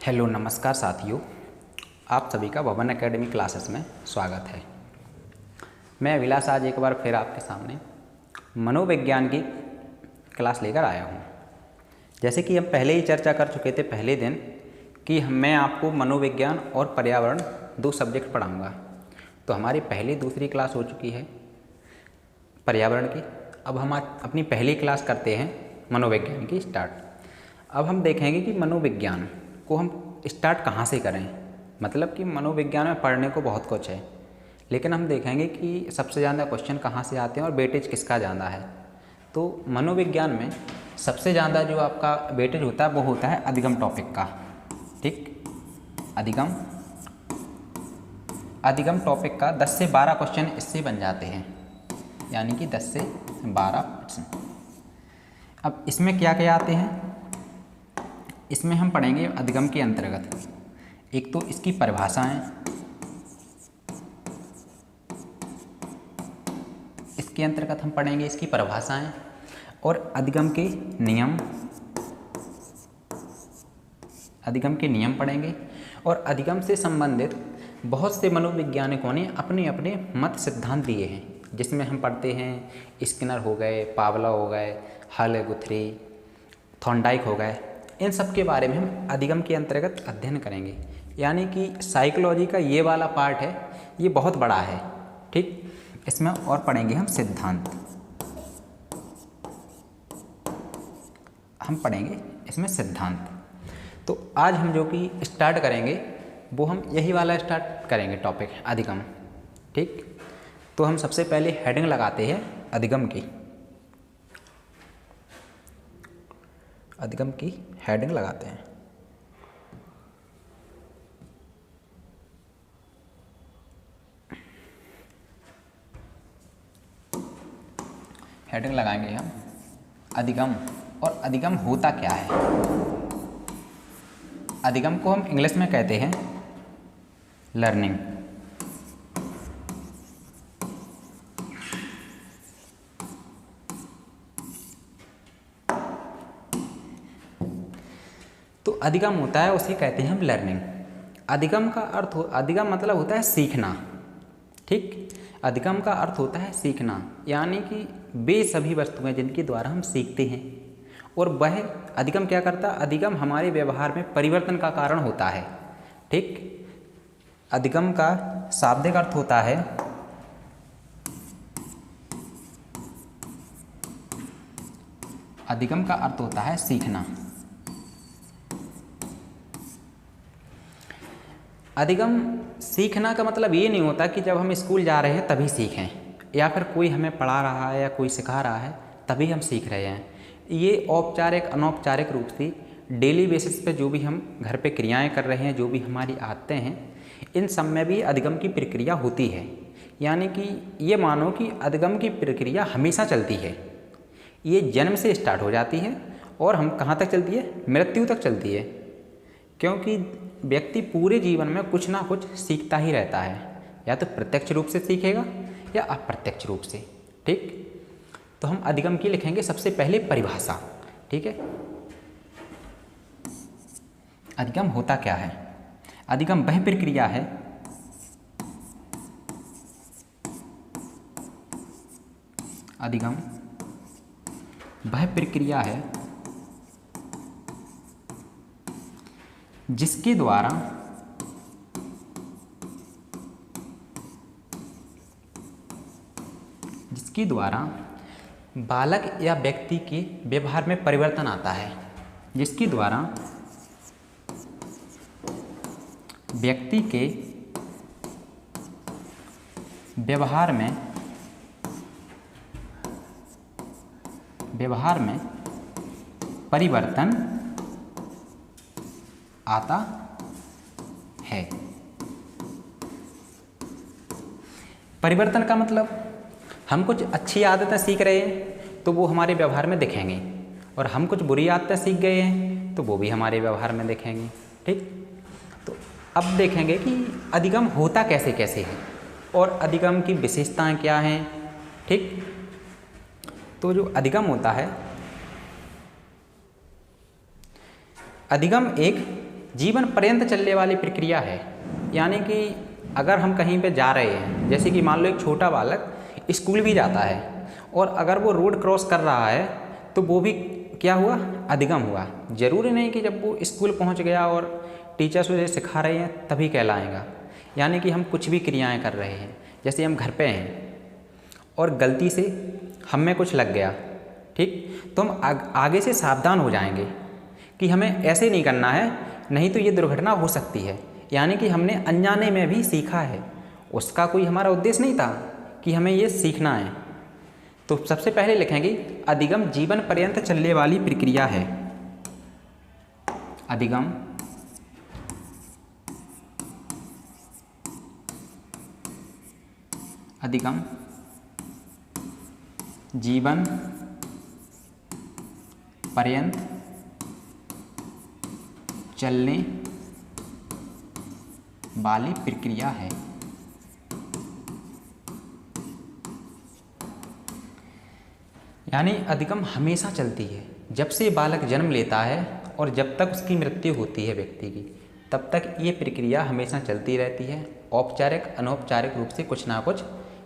Hello नमस्कार साथियों, आप सभी का भवन एकेडमी क्लासेस में स्वागत है। मैं अभिलाष आज एक बार फिर आपके सामने मनोविज्ञान की क्लास लेकर आया हूँ। जैसे कि हम पहले ही चर्चा कर चुके थे पहले दिन कि मैं आपको मनोविज्ञान और पर्यावरण दो सब्जेक्ट पढ़ाऊँगा। तो हमारी पहली दूसरी क्लास हो चुकी है पर्यावरण की। अब हम आज अपनी पहली क्लास करते हैं मनोविज्ञान की स्टार्ट। अब हम देखेंगे कि मनोविज्ञान को हम स्टार्ट कहाँ से करें। मतलब कि मनोविज्ञान में पढ़ने को बहुत कुछ है, लेकिन हम देखेंगे कि सबसे ज़्यादा क्वेश्चन कहाँ से आते हैं और वेटेज किसका ज़्यादा है। तो मनोविज्ञान में सबसे ज़्यादा जो आपका वेटेज होता है वो होता है अधिगम टॉपिक का। ठीक, अधिगम टॉपिक का 10 से 12 क्वेश्चन इससे बन जाते हैं, यानी कि 10 से 12%। अब इसमें क्या क्या आते हैं, इसमें हम पढ़ेंगे अधिगम के अंतर्गत एक तो इसकी परिभाषाएं, इसके अंतर्गत हम पढ़ेंगे इसकी परिभाषाएं और अधिगम के नियम पढ़ेंगे। और अधिगम से संबंधित बहुत से मनोवैज्ञानिकों ने अपने अपने मत सिद्धांत दिए हैं, जिसमें हम पढ़ते हैं स्किनर हो गए, पावलोव हो गए, हल, गुथरी, थॉर्नडाइक हो गए। इन सब के बारे में हम अधिगम के अंतर्गत अध्ययन करेंगे। यानी कि साइकोलॉजी का ये वाला पार्ट है, ये बहुत बड़ा है। ठीक, इसमें और पढ़ेंगे हम सिद्धांत, हम पढ़ेंगे इसमें सिद्धांत। तो आज हम जो कि स्टार्ट करेंगे वो हम यही वाला स्टार्ट करेंगे टॉपिक अधिगम। ठीक, तो हम सबसे पहले हेडिंग लगाते हैं अधिगम की। अधिगम की हेडिंग लगाते हैं। हेडिंग लगाएंगे हम अधिगम। और अधिगम होता क्या है? अधिगम को हम इंग्लिश में कहते हैं लर्निंग। तो अधिगम होता है, उसे कहते हैं हम लर्निंग। अधिगम का अर्थ अधिगम मतलब होता है सीखना। ठीक, अधिगम का अर्थ होता है सीखना, यानी कि वे सभी वस्तुएं जिनके द्वारा हम सीखते हैं। और वह अधिगम क्या करता है? अधिगम हमारे व्यवहार में परिवर्तन का कारण होता है। ठीक, अधिगम का शाब्दिक अर्थ होता है अधिगम का अर्थ होता है सीखना। अधिगम सीखना का मतलब ये नहीं होता कि जब हम स्कूल जा रहे हैं तभी सीखें, या फिर कोई हमें पढ़ा रहा है या कोई सिखा रहा है तभी हम सीख रहे हैं। ये औपचारिक अनौपचारिक रूप से डेली बेसिस पे जो भी हम घर पे क्रियाएं कर रहे हैं, जो भी हमारी आदतें हैं, इन सब में भी अधिगम की प्रक्रिया होती है। यानी कि ये मानो कि अधिगम की प्रक्रिया हमेशा चलती है। ये जन्म से स्टार्ट हो जाती है और हम कहाँ तक चलती है? मृत्यु तक चलती है। क्योंकि व्यक्ति पूरे जीवन में कुछ ना कुछ सीखता ही रहता है, या तो प्रत्यक्ष रूप से सीखेगा या अप्रत्यक्ष रूप से। ठीक, तो हम अधिगम की लिखेंगे सबसे पहले परिभाषा। ठीक है, अधिगम होता क्या है? अधिगम वह प्रक्रिया है अधिगम वह प्रक्रिया है जिसके द्वारा बालक या व्यक्ति के व्यवहार में परिवर्तन आता है। जिसके द्वारा व्यक्ति के व्यवहार में परिवर्तन आता है। परिवर्तन का मतलब हम कुछ अच्छी आदतें सीख रहे हैं तो वो हमारे व्यवहार में दिखेंगे, और हम कुछ बुरी आदतें सीख गए हैं तो वो भी हमारे व्यवहार में दिखेंगे। ठीक, तो अब देखेंगे कि अधिगम होता कैसे कैसे है और अधिगम की विशेषताएं क्या हैं। ठीक, तो जो अधिगम होता है, अधिगम एक जीवन पर्यंत चलने वाली प्रक्रिया है। यानी कि अगर हम कहीं पे जा रहे हैं, जैसे कि मान लो एक छोटा बालक स्कूल भी जाता है और अगर वो रोड क्रॉस कर रहा है तो वो भी क्या हुआ, अधिगम हुआ। ज़रूरी नहीं कि जब वो स्कूल पहुंच गया और टीचर्स उसे सिखा रहे हैं तभी कहलाएगा। यानी कि हम कुछ भी क्रियाएं कर रहे हैं, जैसे हम घर पे हैं और गलती से हम में कुछ लग गया, ठीक, तो हम आगे से सावधान हो जाएंगे कि हमें ऐसे नहीं करना है, नहीं तो ये दुर्घटना हो सकती है। यानी कि हमने अनजाने में भी सीखा है, उसका कोई हमारा उद्देश्य नहीं था कि हमें ये सीखना है। तो सबसे पहले लिखेंगे अधिगम जीवन पर्यंत चलने वाली प्रक्रिया है। अधिगम अधिगम जीवन पर्यंत चलने वाली प्रक्रिया है। यानी अधिगम हमेशा चलती है, जब से बालक जन्म लेता है और जब तक उसकी मृत्यु होती है व्यक्ति की, तब तक ये प्रक्रिया हमेशा चलती रहती है। औपचारिक अनौपचारिक रूप से कुछ ना कुछ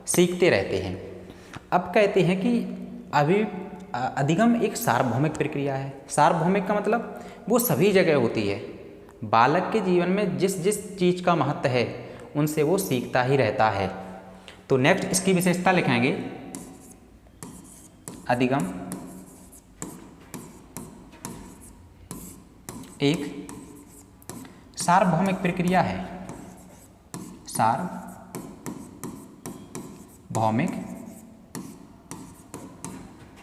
सीखते रहते हैं। अब कहते हैं कि अभी अधिगम एक सार्वभौमिक प्रक्रिया है। सार्वभौमिक का मतलब वो सभी जगह होती है। बालक के जीवन में जिस जिस चीज़ का महत्व है उनसे वो सीखता ही रहता है। तो नेक्स्ट इसकी विशेषता लिखेंगे, अधिगम एक सार्वभौमिक प्रक्रिया है। सार्वभौमिक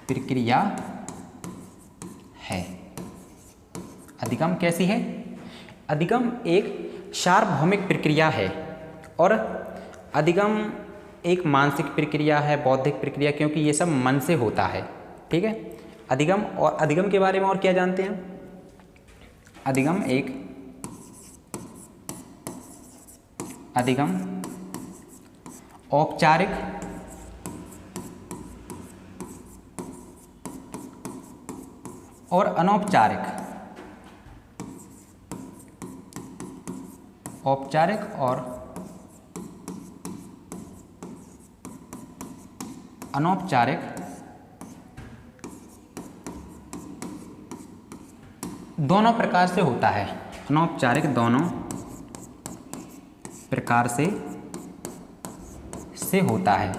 प्रक्रिया है। अधिगम कैसी है? अधिगम एक सार्वभौमिक प्रक्रिया है और अधिगम एक मानसिक प्रक्रिया है, बौद्धिक प्रक्रिया, क्योंकि ये सब मन से होता है। ठीक है। अधिगम और अधिगम के बारे में और क्या जानते हैं? अधिगम औपचारिक और अनौपचारिक, औपचारिक और अनौपचारिक दोनों प्रकार से होता है। अनौपचारिक दोनों प्रकार से होता है।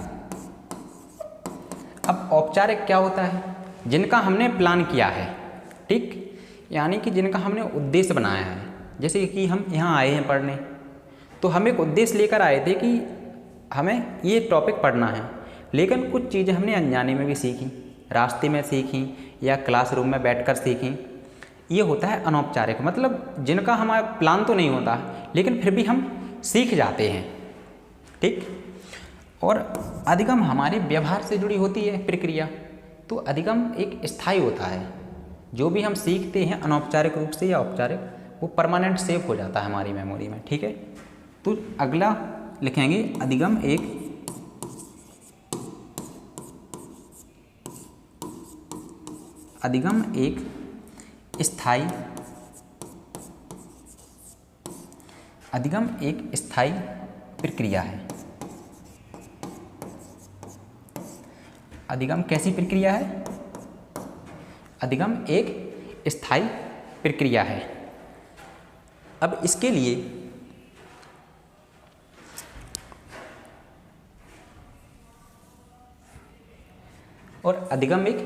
अब औपचारिक क्या होता है? जिनका हमने प्लान किया है, ठीक, यानी कि जिनका हमने उद्देश्य बनाया है। जैसे कि हम यहाँ आए हैं पढ़ने, तो हम एक उद्देश्य लेकर आए थे कि हमें ये टॉपिक पढ़ना है, लेकिन कुछ चीज़ें हमने अनजाने में भी सीखी, रास्ते में सीखी या क्लासरूम में बैठकर सीखी। ये होता है अनौपचारिक, मतलब जिनका हमारा प्लान तो नहीं होता लेकिन फिर भी हम सीख जाते हैं। ठीक। और अधिगम हमारे व्यवहार से जुड़ी होती है प्रक्रिया। तो अधिगम एक स्थायी होता है। जो भी हम सीखते हैं अनौपचारिक रूप से या औपचारिक, वो परमानेंट सेव हो जाता है हमारी मेमोरी में। ठीक है। तो अगला लिखेंगे अधिगम एक स्थायी, अधिगम एक स्थायी प्रक्रिया है। अधिगम कैसी प्रक्रिया है? अधिगम एक स्थायी प्रक्रिया है। अब इसके लिए और अधिगम एक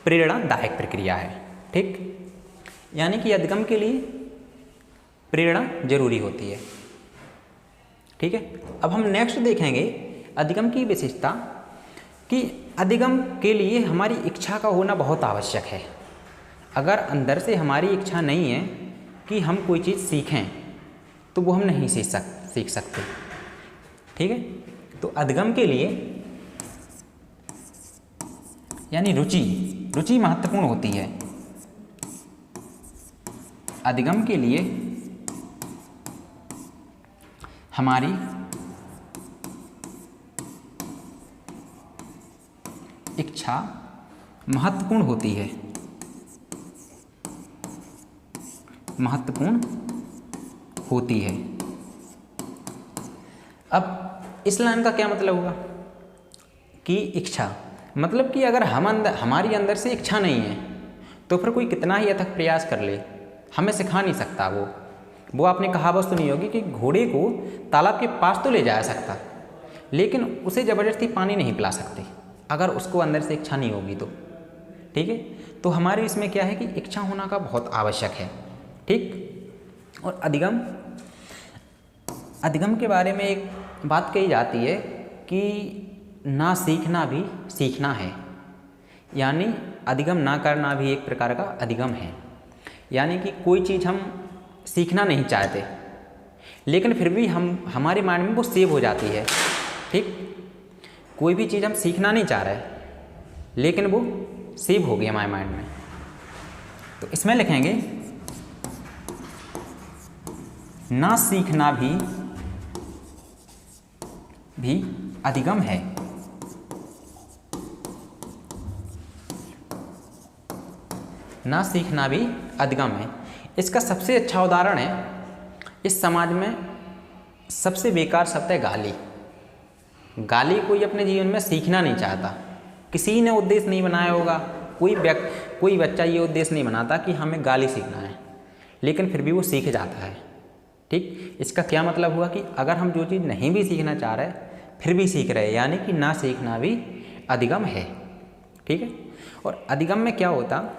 प्रेरणादायक प्रक्रिया है। ठीक। यानी कि अधिगम के लिए प्रेरणा जरूरी होती है। ठीक है। अब हम नेक्स्ट देखेंगे अधिगम की विशेषता कि अधिगम के लिए हमारी इच्छा का होना बहुत आवश्यक है। अगर अंदर से हमारी इच्छा नहीं है कि हम कोई चीज़ सीखें तो वो हम नहीं सीख सकते। ठीक है। तो अधिगम के लिए यानी रुचि महत्वपूर्ण होती है। अधिगम के लिए हमारी इच्छा महत्वपूर्ण होती है। महत्वपूर्ण होती है। अब इस लाइन का क्या मतलब हुआ कि इच्छा, मतलब कि अगर हमारी अंदर से इच्छा नहीं है तो फिर कोई कितना ही अथक प्रयास कर ले हमें सिखा नहीं सकता। वो आपने कहावत सुनी होगी कि घोड़े को तालाब के पास तो ले जा सकता, लेकिन उसे ज़बरदस्ती पानी नहीं पिला सकते अगर उसको अंदर से इच्छा नहीं होगी तो। ठीक है, तो हमारे इसमें क्या है कि इच्छा होना का बहुत आवश्यक है। ठीक, और अधिगम के बारे में एक बात कही जाती है कि ना सीखना भी सीखना है, यानी अधिगम ना करना भी एक प्रकार का अधिगम है। यानी कि कोई चीज़ हम सीखना नहीं चाहते लेकिन फिर भी हमारे माइंड में वो सेव हो जाती है। ठीक, कोई भी चीज़ हम सीखना नहीं चाह रहे लेकिन वो सेव हो गई हमारे माइंड में, तो इसमें लिखेंगे ना सीखना भी अधिगम है। ना सीखना भी अधिगम है। इसका सबसे अच्छा उदाहरण है, इस समाज में सबसे बेकार शब्द है गाली। गाली कोई अपने जीवन में सीखना नहीं चाहता, किसी ने उद्देश्य नहीं बनाया होगा, कोई बच्चा ये उद्देश्य नहीं बनाता कि हमें गाली सीखना है, लेकिन फिर भी वो सीख जाता है। ठीक, इसका क्या मतलब हुआ कि अगर हम जो चीज़ नहीं भी सीखना चाह रहे फिर भी सीख रहे, यानी कि ना सीखना भी अधिगम है। ठीक है, और अधिगम में क्या होता,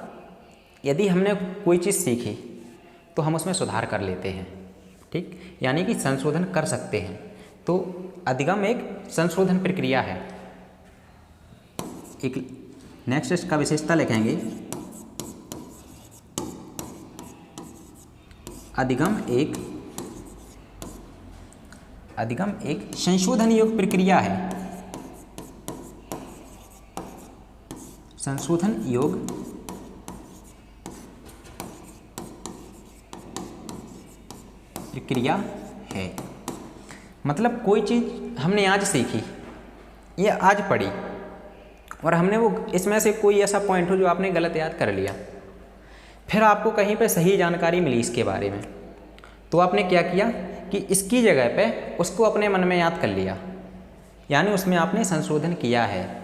यदि हमने कोई चीज़ सीखी तो हम उसमें सुधार कर लेते हैं। ठीक, यानी कि संशोधन कर सकते हैं। तो अधिगम एक संशोधन प्रक्रिया है। एक नेक्स्ट इसका विशेषता लिखेंगे, अधिगम एक संशोधन योग्य प्रक्रिया है। संशोधन योग्य प्रक्रिया है। मतलब कोई चीज़ हमने आज सीखी, ये आज पढ़ी, और हमने वो इसमें से कोई ऐसा पॉइंट हो जो आपने गलत याद कर लिया, फिर आपको कहीं पे सही जानकारी मिली इसके बारे में, तो आपने क्या किया कि इसकी जगह पे उसको अपने मन में याद कर लिया, यानी उसमें आपने संशोधन किया है।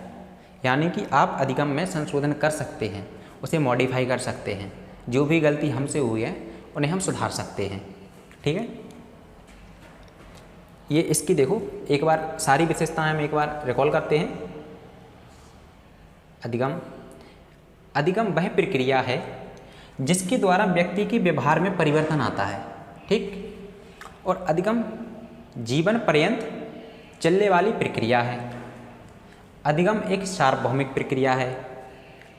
यानी कि आप अधिगम में संशोधन कर सकते हैं, उसे मॉडिफाई कर सकते हैं, जो भी गलती हमसे हुई है उन्हें हम सुधार सकते हैं। ठीक है, ये इसकी देखो एक बार सारी विशेषताएं हम एक बार रिकॉल करते हैं। अधिगम वह प्रक्रिया है जिसके द्वारा व्यक्ति के व्यवहार में परिवर्तन आता है। ठीक, और अधिगम जीवन पर्यंत चलने वाली प्रक्रिया है। अधिगम एक सार्वभौमिक प्रक्रिया है।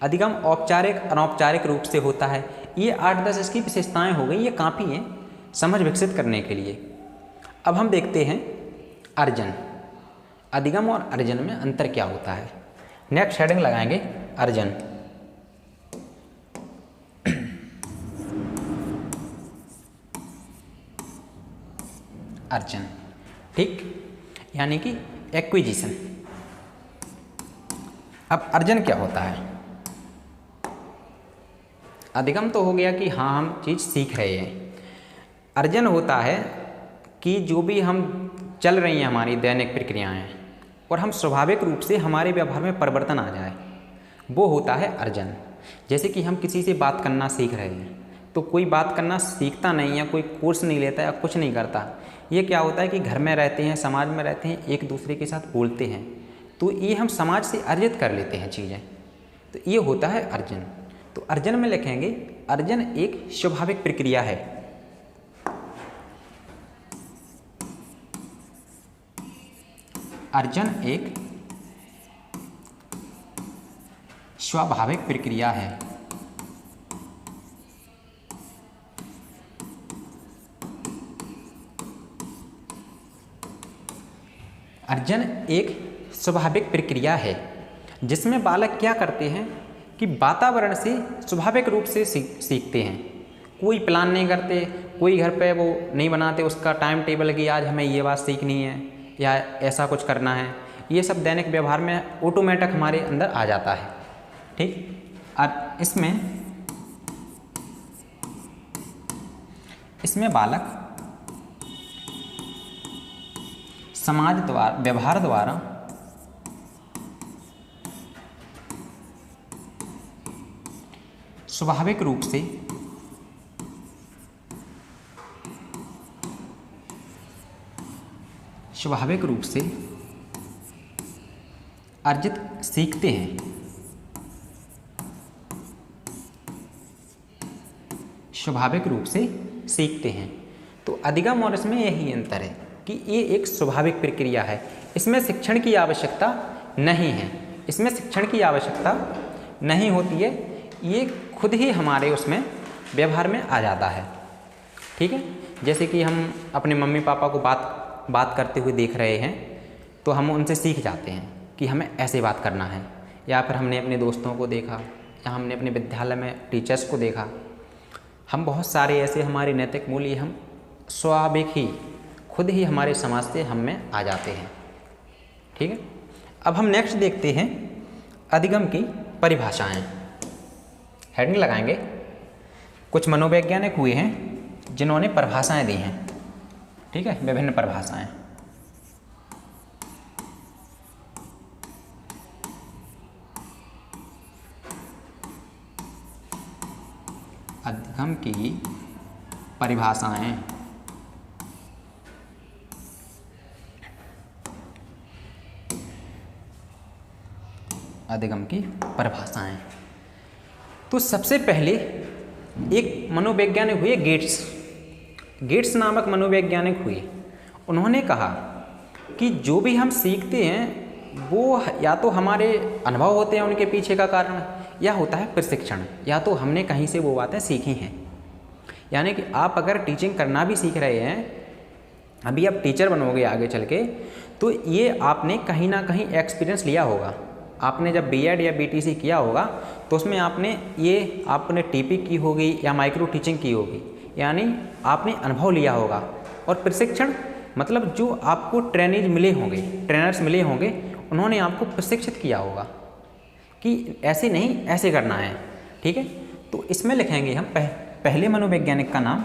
अधिगम औपचारिक अनौपचारिक रूप से होता है। ये 8-10 इसकी विशेषताएं हो गई, ये काफ़ी हैं समझ विकसित करने के लिए। अब हम देखते हैं अर्जन। अधिगम और अर्जन में अंतर क्या होता है। नेक्स्ट हेडिंग लगाएंगे अर्जन। अर्जन, ठीक, यानी कि एक्विजिशन। अब अर्जन क्या होता है। अधिगम तो हो गया कि हाँ हम चीज़ सीख रहे हैं। अर्जन होता है कि जो भी हम चल रही हैं हमारी दैनिक प्रक्रियाएं और हम स्वाभाविक रूप से हमारे व्यवहार में परिवर्तन आ जाए, वो होता है अर्जन। जैसे कि हम किसी से बात करना सीख रहे हैं, तो कोई बात करना सीखता नहीं है, कोई कोर्स नहीं लेता या कुछ नहीं करता। ये क्या होता है कि घर में रहते हैं, समाज में रहते हैं, एक दूसरे के साथ बोलते हैं, तो ये हम समाज से अर्जित कर लेते हैं चीज़ें, तो ये होता है अर्जन। तो अर्जन में लिखेंगे अर्जन एक स्वाभाविक प्रक्रिया है। अर्जन एक स्वाभाविक प्रक्रिया है। अर्जन एक स्वाभाविक प्रक्रिया है जिसमें बालक क्या करते हैं कि वातावरण से स्वाभाविक रूप से सीखते हैं। कोई प्लान नहीं करते, कोई घर पे वो नहीं बनाते उसका टाइम टेबल कि आज हमें ये बात सीखनी है या ऐसा कुछ करना है। ये सब दैनिक व्यवहार में ऑटोमेटिक हमारे अंदर आ जाता है। ठीक, अब इसमें बालक समाज द्वारा व्यवहार द्वारा स्वाभाविक रूप से अर्जित सीखते हैं। स्वाभाविक रूप से सीखते हैं। तो अधिगम और इसमें यही अंतर है कि ये एक स्वाभाविक प्रक्रिया है, इसमें शिक्षण की आवश्यकता नहीं है, इसमें शिक्षण की आवश्यकता नहीं होती है, ये खुद ही हमारे उसमें व्यवहार में आ जाता है। ठीक है, जैसे कि हम अपने मम्मी पापा को बात करते हुए देख रहे हैं तो हम उनसे सीख जाते हैं कि हमें ऐसे बात करना है, या फिर हमने अपने दोस्तों को देखा या हमने अपने विद्यालय में टीचर्स को देखा। हम बहुत सारे ऐसे हमारे नैतिक मूल्य हम स्वाभाविक ही खुद ही हमारे समाज से हम में आ जाते हैं। ठीक है, अब हम नेक्स्ट देखते हैं अधिगम की परिभाषाएं। हेडिंग लगाएंगे, कुछ मनोवैज्ञानिक हुए हैं जिन्होंने परिभाषाएं दी हैं। ठीक है, विभिन्न परिभाषाएं। अधिगम की परिभाषाएं। अधिगम की परिभाषाएं। तो सबसे पहले एक मनोवैज्ञानिक हुए गेट्स नामक मनोवैज्ञानिक हुए। उन्होंने कहा कि जो भी हम सीखते हैं वो या तो हमारे अनुभव होते हैं उनके पीछे का कारण, या होता है प्रशिक्षण, या तो हमने कहीं से वो बातें सीखी हैं। यानी कि आप अगर टीचिंग करना भी सीख रहे हैं, अभी आप टीचर बनोगे आगे चल के, तो ये आपने कहीं ना कहीं एक्सपीरियंस लिया होगा। आपने जब बीएड या बीटीसी किया होगा तो उसमें आपने टीपी की होगी या माइक्रो टीचिंग की होगी, यानी आपने अनुभव लिया होगा। और प्रशिक्षण मतलब जो आपको ट्रेनर्स मिले होंगे, उन्होंने आपको प्रशिक्षित किया होगा कि ऐसे नहीं ऐसे करना है। ठीक है, तो इसमें लिखेंगे हम पहले मनोवैज्ञानिक का नाम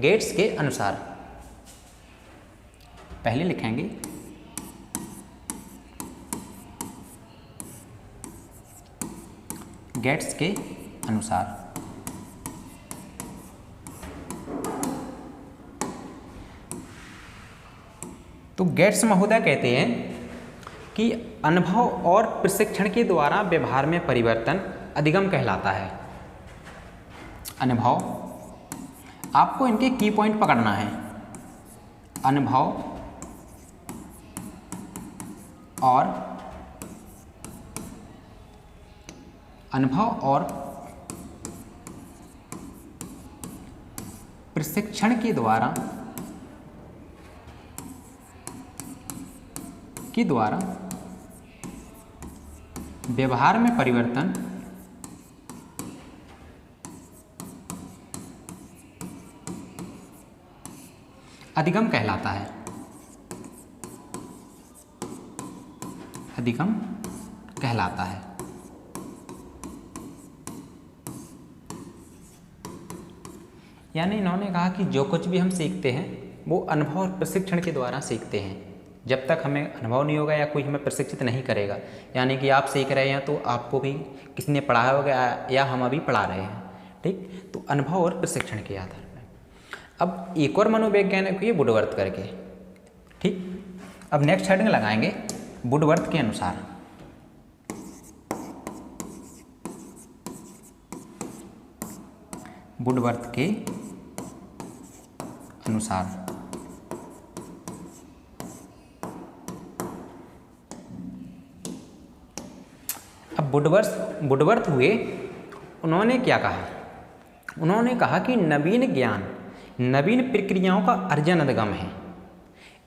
गेट्स के अनुसार। पहले लिखेंगे गेट्स के अनुसार। तो गेट्स महोदय कहते हैं कि अनुभव और प्रशिक्षण के द्वारा व्यवहार में परिवर्तन अधिगम कहलाता है। अनुभव, आपको इनके की पॉइंट पकड़ना है। अनुभव और प्रशिक्षण के द्वारा व्यवहार में परिवर्तन अधिगम कहलाता है। अधिगम कहलाता है। यानी इन्होंने कहा कि जो कुछ भी हम सीखते हैं वो अनुभव और प्रशिक्षण के द्वारा सीखते हैं। जब तक हमें अनुभव नहीं होगा या कोई हमें प्रशिक्षित नहीं करेगा, यानी कि आप सीख रहे हैं तो आपको भी किसी ने पढ़ाया होगा या हम अभी पढ़ा रहे हैं। ठीक, तो अनुभव और प्रशिक्षण के आधार पर। अब एक और मनोवैज्ञानिक हुए वुडवर्थ करके। ठीक, अब नेक्स्ट हेडिंग लगाएंगे वुडवर्थ के अनुसार। वुडवर्थ के अनुसार। अब वुडवर्थ हुए, उन्होंने क्या कहा? उन्होंने कहा कि नवीन ज्ञान नवीन प्रक्रियाओं का अर्जन अधिगम है।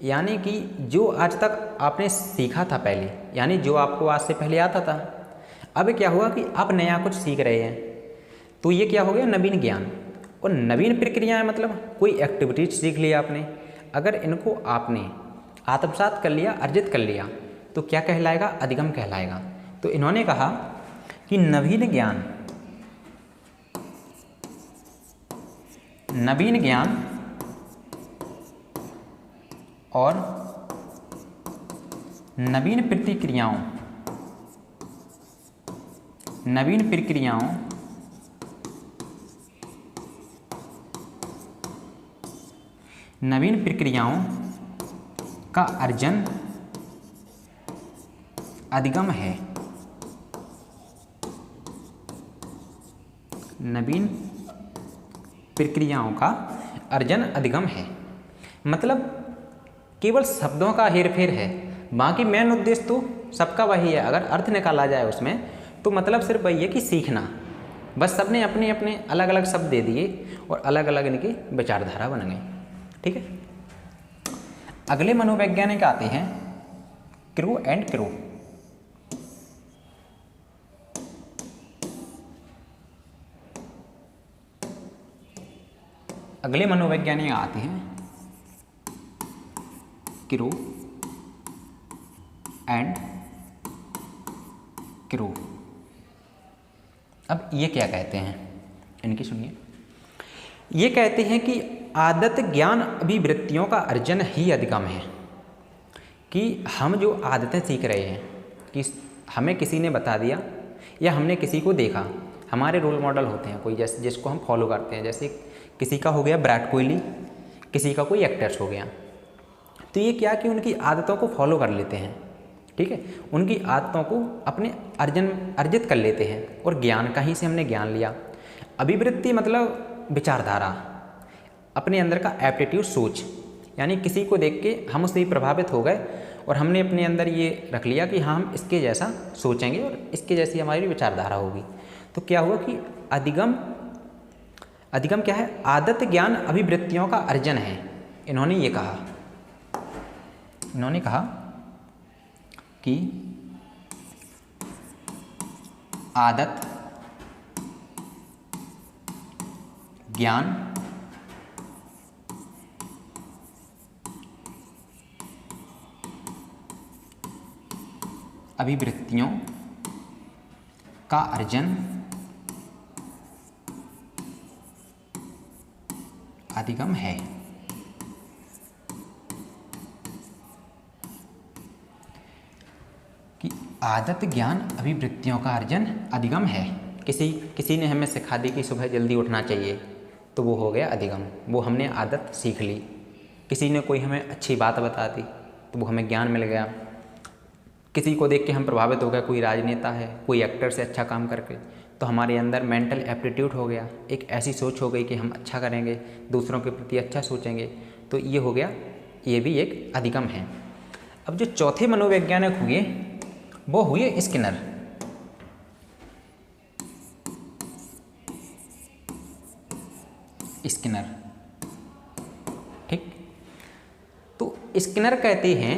यानी कि जो आज तक आपने सीखा था पहले, यानी जो आपको आज से पहले आता था, अब क्या हुआ कि आप नया कुछ सीख रहे हैं, तो ये क्या हो गया? नवीन ज्ञान। और नवीन प्रक्रियाएं मतलब कोई एक्टिविटीज सीख लिया आपने, अगर इनको आपने आत्मसात कर लिया, अर्जित कर लिया, तो क्या कहलाएगा? अधिगम कहलाएगा। तो इन्होंने कहा कि नवीन ज्ञान और नवीन प्रतिक्रियाओं नवीन प्रक्रियाओं का अर्जन अधिगम है। नवीन प्रक्रियाओं का अर्जन अधिगम है मतलब केवल शब्दों का हेरफेर है, बाकी मेन उद्देश्य तो सबका वही है। अगर अर्थ निकाला जाए उसमें तो मतलब सिर्फ वही है कि सीखना, बस सबने अपने अपने अलग अलग शब्द दे दिए और अलग अलग इनकी विचारधारा बन गई। ठीक है, अगले मनोवैज्ञानिक आते हैं क्रू एंड क्रू। अगले मनोवैज्ञानिक आते हैं क्रू एंड क्रू। अब ये क्या कहते हैं, इनकी सुनिए। ये कहते हैं कि आदत ज्ञान अभिवृत्तियों का अर्जन ही अधिगम है। कि हम जो आदतें सीख रहे हैं कि हमें किसी ने बता दिया या हमने किसी को देखा, हमारे रोल मॉडल होते हैं कोई जैसे जिसको हम फॉलो करते हैं। जैसे किसी का हो गया विराट कोहली, किसी का कोई एक्टर्स हो गया, तो ये क्या कि उनकी आदतों को फॉलो कर लेते हैं। ठीक है, उनकी आदतों को अपने अर्जित कर लेते हैं और ज्ञान कहीं से हमने ज्ञान लिया। अभिवृत्ति मतलब विचारधारा, अपने अंदर का एप्टीट्यूड सोच, यानी किसी को देख के हम उससे प्रभावित हो गए और हमने अपने अंदर ये रख लिया कि हाँ हम इसके जैसा सोचेंगे और इसके जैसी हमारी विचारधारा होगी। तो क्या हुआ कि अधिगम क्या है, आदत ज्ञान अभिवृत्तियों का अर्जन है। इन्होंने ये कहा, इन्होंने कहा कि आदत ज्ञान अभिवृत्तियों का अर्जन अधिगम है। कि आदत ज्ञान अभिवृत्तियों का अर्जन अधिगम है। किसी ने हमें सिखा दी कि सुबह जल्दी उठना चाहिए, तो वो हो गया अधिगम, वो हमने आदत सीख ली। किसी ने कोई हमें अच्छी बात बता दी तो वो हमें ज्ञान मिल गया। किसी को देख के हम प्रभावित हो गए, कोई राजनेता है, कोई एक्टर से अच्छा काम करके, तो हमारे अंदर मेंटल एप्टीट्यूड हो गया, एक ऐसी सोच हो गई कि हम अच्छा करेंगे, दूसरों के प्रति अच्छा सोचेंगे। तो ये हो गया, ये भी एक अधिगम है। अब जो चौथे मनोवैज्ञानिक हुए वो हुए स्किनर। ठीक, तो स्किनर कहते हैं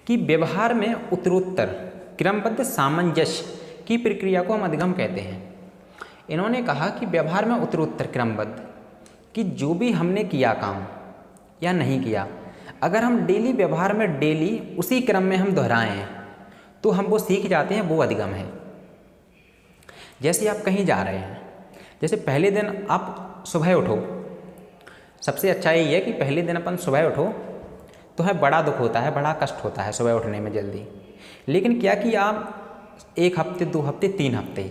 कि व्यवहार में उत्तरोत्तर क्रमबद्ध सामंजस्य की प्रक्रिया को हम अधिगम कहते हैं। इन्होंने कहा कि व्यवहार में उत्तरोत्तर क्रमबद्ध, कि जो भी हमने किया काम या नहीं किया, अगर हम डेली व्यवहार में डेली उसी क्रम में हम दोहराएं तो हम वो सीख जाते हैं, वो अधिगम है। जैसे आप कहीं जा रहे हैं, जैसे पहले दिन आप सुबह उठो, सबसे अच्छा यही है कि पहले दिन अपन सुबह उठो तो है बड़ा दुख होता है, बड़ा कष्ट होता है सुबह उठने में जल्दी। लेकिन क्या कि आप 1 हफ्ते 2 हफ्ते 3 हफ्ते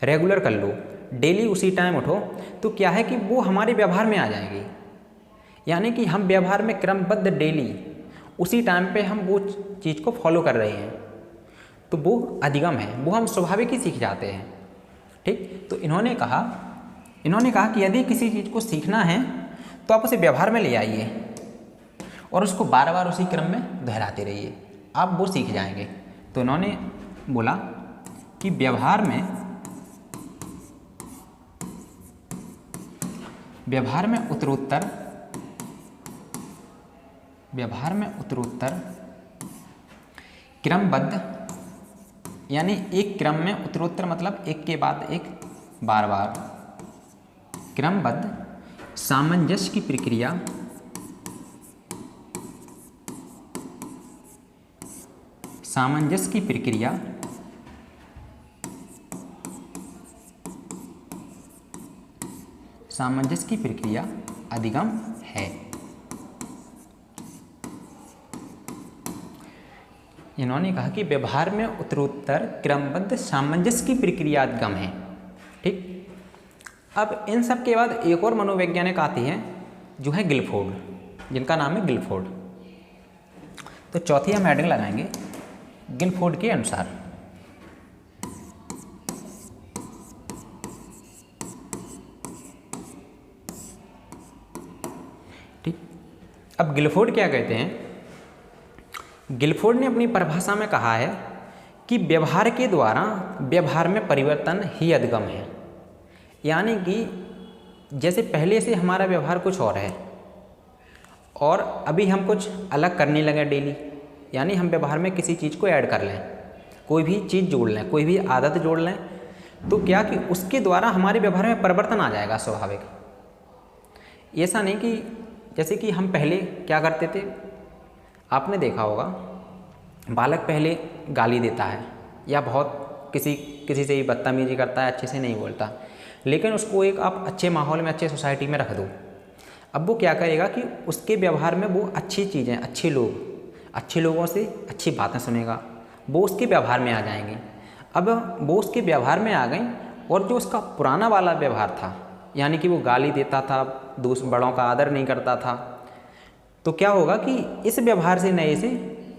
रेगुलर कर लो, डेली उसी टाइम उठो, तो क्या है कि वो हमारे व्यवहार में आ जाएंगी। यानी कि हम व्यवहार में क्रमबद्ध डेली उसी टाइम पे हम वो चीज़ को फॉलो कर रहे हैं, तो वो अधिगम है, वो हम स्वाभाविक ही सीख जाते हैं। ठीक, तो इन्होंने कहा कि यदि किसी चीज़ को सीखना है तो आप उसे व्यवहार में ले आइए और उसको बार बार उसी क्रम में दोहराते रहिए, आप वो सीख जाएंगे। तो इन्होंने बोला कि व्यवहार में उत्तरोत्तर क्रमबद्ध, यानी एक क्रम में उत्तरोत्तर मतलब एक के बाद एक बार बार क्रमबद्ध सामंजस्य की प्रक्रिया अधिगम है। इन्होंने कहा कि व्यवहार में उत्तरोत्तर क्रमबद्ध सामंजस्य की प्रक्रियागम है। ठीक, अब इन सब के बाद एक और मनोवैज्ञानिक आती हैं जो है गिलफोर्ड, जिनका नाम है गिलफोर्ड। तो चौथी हम हेडिंग लगाएंगे गिलफोर्ड के अनुसार। ठीक, अब गिलफोर्ड क्या कहते हैं? गिलफोर्ड ने अपनी परिभाषा में कहा है कि व्यवहार के द्वारा व्यवहार में परिवर्तन ही अधिगम है। यानी कि जैसे पहले से हमारा व्यवहार कुछ और है और अभी हम कुछ अलग करने लगे डेली, यानी हम व्यवहार में किसी चीज़ को ऐड कर लें, कोई भी चीज़ जोड़ लें, कोई भी आदत जोड़ लें, तो क्या कि उसके द्वारा हमारे व्यवहार में परिवर्तन आ जाएगा स्वाभाविक। ऐसा नहीं कि जैसे कि हम पहले क्या करते थे, आपने देखा होगा बालक पहले गाली देता है या बहुत किसी से ही बदतमीजी करता है, अच्छे से नहीं बोलता, लेकिन उसको एक आप अच्छे माहौल में, अच्छे सोसाइटी में रख दो, अब वो क्या करेगा कि उसके व्यवहार में वो अच्छी चीज़ें, अच्छे लोगों से अच्छी बातें सुनेगा, वो उसके व्यवहार में आ जाएंगी। अब वो उसके व्यवहार में आ गई और जो उसका पुराना वाला व्यवहार था, यानी कि वो गाली देता था, बड़ों का आदर नहीं करता था, तो क्या होगा कि इस व्यवहार से नए से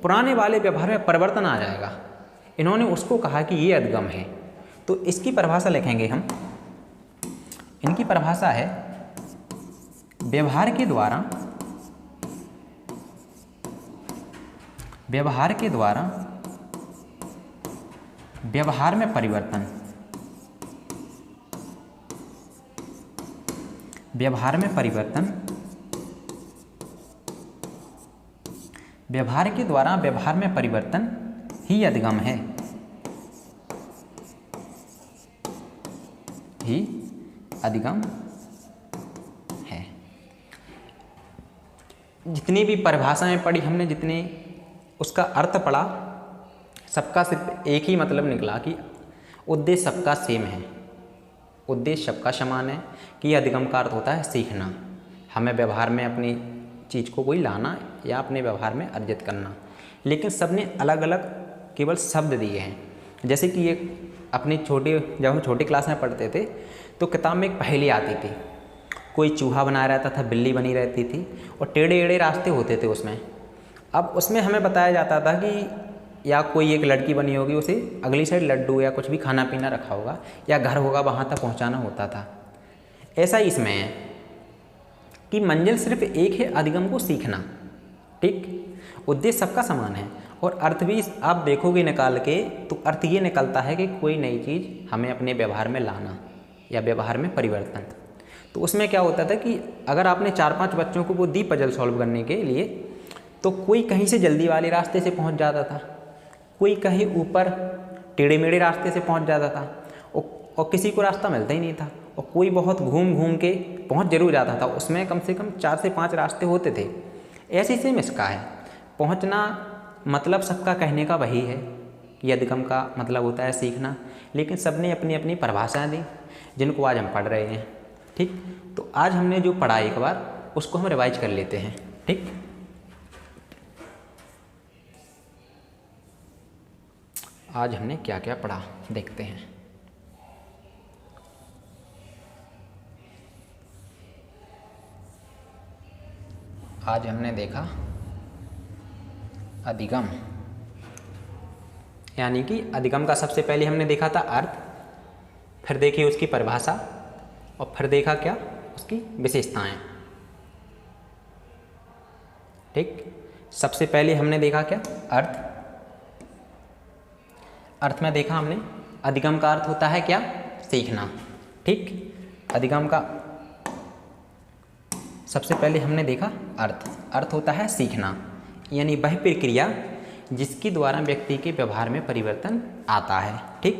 पुराने वाले व्यवहार में परिवर्तन आ जाएगा। इन्होंने उसको कहा कि ये अधिगम है। तो इसकी परिभाषा लिखेंगे हम। इनकी परिभाषा है व्यवहार के द्वारा व्यवहार में परिवर्तन, व्यवहार के द्वारा व्यवहार में परिवर्तन ही अधिगम है, ही अधिगम है। जितनी भी परिभाषाएं पढ़ी हमने, जितने उसका अर्थ पढ़ा, सबका सिर्फ एक ही मतलब निकला कि उद्देश्य सबका सेम है, उद्देश्य सबका समान है कि अधिगम का अर्थ होता है सीखना, हमें व्यवहार में अपनी चीज़ को कोई लाना या अपने व्यवहार में अर्जित करना। लेकिन सबने अलग अलग केवल शब्द दिए हैं। जैसे कि एक जब हम छोटी क्लास में पढ़ते थे तो किताब में एक पहेली आती थी, कोई चूहा बना रहता था, बिल्ली बनी रहती थी और टेढ़े एढ़े रास्ते होते थे उसमें। अब उसमें हमें बताया जाता था कि या कोई एक लड़की बनी होगी, उसे अगली साइड लड्डू या कुछ भी खाना पीना रखा होगा या घर होगा, वहाँ तक पहुँचाना होता था। ऐसा ही इसमें है कि मंजिल सिर्फ एक है, अधिगम को सीखना। ठीक, उद्देश्य सबका समान है और अर्थ भी आप देखोगे निकाल के तो अर्थ ये निकलता है कि कोई नई चीज़ हमें अपने व्यवहार में लाना या व्यवहार में परिवर्तन। तो उसमें क्या होता था कि अगर आपने 4-5 बच्चों को वो दी पजल सॉल्व करने के लिए, तो कोई कहीं से जल्दी वाले रास्ते से पहुंच जाता था, कोई कहीं ऊपर टेढ़े मेढ़े रास्ते से पहुंच जाता था और किसी को रास्ता मिलता ही नहीं था, और कोई बहुत घूम घूम के पहुंच जरूर जाता था। उसमें कम से कम 4 से 5 रास्ते होते थे। ऐसे सेम इसका है, पहुंचना मतलब सबका कहने का वही है कि अधिगम का मतलब होता है सीखना, लेकिन सबने अपनी अपनी परिभाषाएं दी जिनको आज हम पढ़ रहे हैं। ठीक, तो आज हमने जो पढ़ा एक बार उसको हम रिवाइज कर लेते हैं। ठीक, आज हमने क्या क्या पढ़ा देखते हैं। आज हमने देखा अधिगम, यानी कि अधिगम का सबसे पहले हमने देखा था अर्थ, फिर देखी उसकी परिभाषा और फिर देखा क्या उसकी विशेषताएं। ठीक, सबसे पहले हमने देखा क्या अर्थ। अर्थ में देखा हमने अधिगम का अर्थ होता है क्या, सीखना। ठीक, अधिगम का सबसे पहले हमने देखा अर्थ होता है सीखना, यानी वह प्रक्रिया जिसके द्वारा व्यक्ति के व्यवहार में परिवर्तन आता है। ठीक,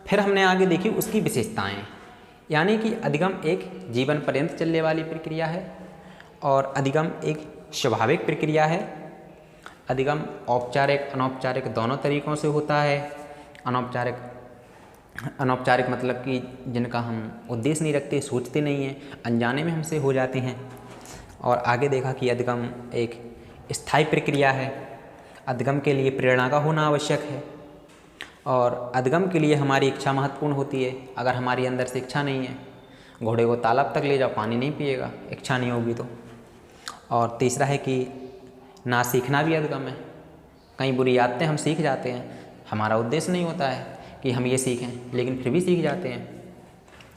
फिर हमने आगे देखी उसकी विशेषताएं, यानी कि अधिगम एक जीवन पर्यंत चलने वाली प्रक्रिया है और अधिगम एक स्वाभाविक प्रक्रिया है। अधिगम औपचारिक अनौपचारिक दोनों तरीक़ों से होता है। अनौपचारिक मतलब कि जिनका हम उद्देश्य नहीं रखते, सोचते नहीं हैं, अनजाने में हमसे हो जाते हैं। और आगे देखा कि अधिगम एक स्थायी प्रक्रिया है। अधिगम के लिए प्रेरणा का होना आवश्यक है और अधिगम के लिए हमारी इच्छा महत्वपूर्ण होती है। अगर हमारी अंदर से इच्छा नहीं है, घोड़े को तालाब तक ले जाओ, पानी नहीं पिएगा, इच्छा नहीं होगी तो। और तीसरा है कि ना सीखना भी अधिगम है। कई बुरी आदतें हम सीख जाते हैं, हमारा उद्देश्य नहीं होता है कि हम ये सीखें, लेकिन फिर भी सीख जाते हैं,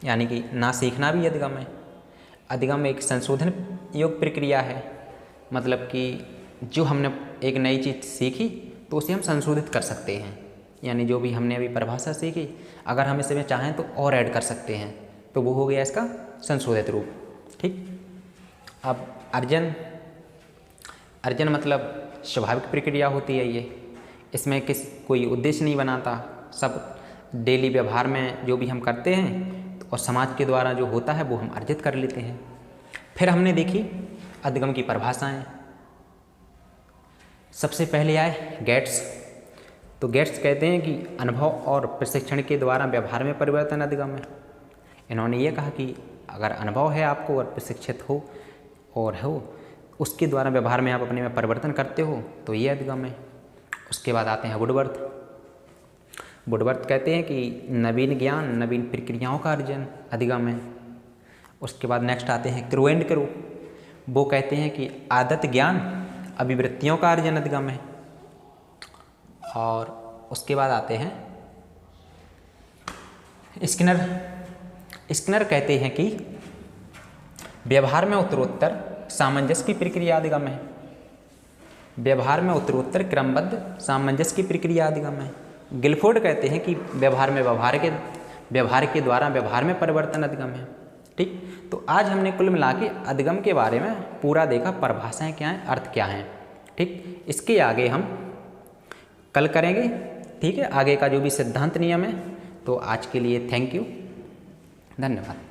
यानी कि ना सीखना भी अधिगम है। अधिगम एक संशोधन योग्य प्रक्रिया है, मतलब कि जो हमने एक नई चीज़ सीखी तो उसे हम संशोधित कर सकते हैं, यानी जो भी हमने अभी परिभाषा सीखी अगर हम इसमें चाहें तो और ऐड कर सकते हैं, तो वो हो गया इसका संशोधित रूप। ठीक। अब अर्जन मतलब स्वाभाविक प्रक्रिया होती है ये, इसमें कोई उद्देश्य नहीं बनाता, सब डेली व्यवहार में जो भी हम करते हैं और समाज के द्वारा जो होता है वो हम अर्जित कर लेते हैं। फिर हमने देखी अधिगम की परिभाषाएं। सबसे पहले आए गेट्स। तो गेट्स कहते हैं कि अनुभव और प्रशिक्षण के द्वारा व्यवहार में परिवर्तन अधिगम है। इन्होंने ये कहा कि अगर अनुभव है आपको और प्रशिक्षित हो उसके द्वारा व्यवहार में आप अपने में परिवर्तन करते हो तो ये अधिगम है। उसके बाद आते हैं वुडवर्थ। वुडवर्थ कहते हैं कि नवीन ज्ञान नवीन प्रक्रियाओं का अर्जन अधिगम है। उसके बाद नेक्स्ट आते हैं क्रू एंड क्रू। वो कहते हैं कि आदत ज्ञान अभिवृत्तियों का अर्जन अधिगम है। और उसके बाद आते हैं स्किनर कहते हैं कि व्यवहार में उत्तरोत्तर सामंजस्य की प्रक्रिया अधिगम है। व्यवहार में उत्तरोत्तर क्रमबद्ध सामंजस्य की प्रक्रिया अधिगम है। गिलफोर्ड कहते हैं कि व्यवहार के द्वारा व्यवहार में परिवर्तन अधिगम है। ठीक। तो आज हमने कुल मिला के अधिगम के बारे में पूरा देखा, परिभाषाएं क्या हैं, अर्थ क्या हैं। ठीक। इसके आगे हम कल करेंगे। ठीक है, आगे का जो भी सिद्धांत नियम है। तो आज के लिए थैंक यू, धन्यवाद।